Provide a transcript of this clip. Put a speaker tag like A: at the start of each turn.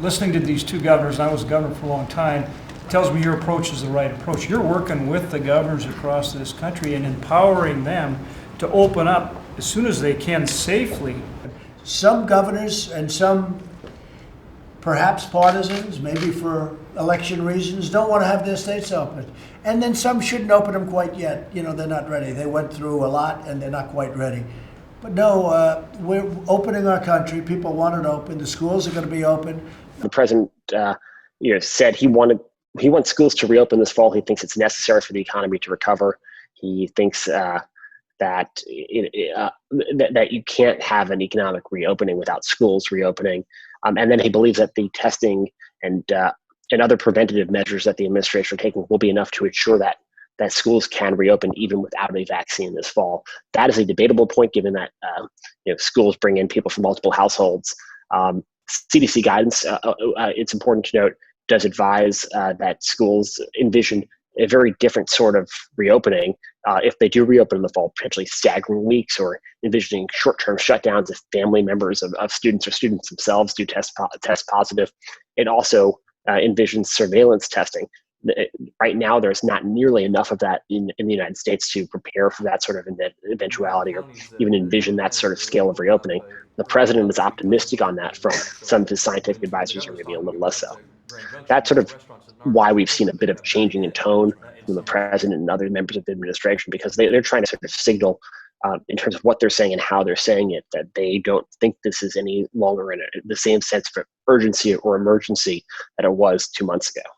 A: Listening to these two governors, and I was a governor for a long time, tells me your approach is the right approach. You're working with the governors across this country and empowering them to open up as soon as they can safely.
B: Some governors and some perhaps partisans, maybe for election reasons, don't want to have their states open. And then some shouldn't open them quite yet. You know, they're not ready. They went through a lot and they're not quite ready. But no, we're opening our country. People want it open. The schools are going to be open.
C: The president said he wants schools to reopen this fall. He thinks it's necessary for the economy to recover. He thinks that you can't have an economic reopening without schools reopening. And then he believes that the testing and other preventative measures that the administration are taking will be enough to ensure that schools can reopen even without a vaccine this fall. That is a debatable point, given that schools bring in people from multiple households. CDC guidance, it's important to note, does advise that schools envision a very different sort of reopening if they do reopen in the fall, potentially staggering weeks, or envisioning short-term shutdowns if family members of students or students themselves do test positive. It also envisions surveillance testing. Right now, there's not nearly enough of that in the United States to prepare for that sort of eventuality, or even envision that sort of scale of reopening. The president is optimistic on that from some of his scientific advisors, or maybe a little less so. That's sort of why we've seen a bit of changing in tone from the president and other members of the administration, because they're trying to sort of signal in terms of what they're saying and how they're saying it, that they don't think this is any longer in the same sense of urgency or emergency that it was 2 months ago.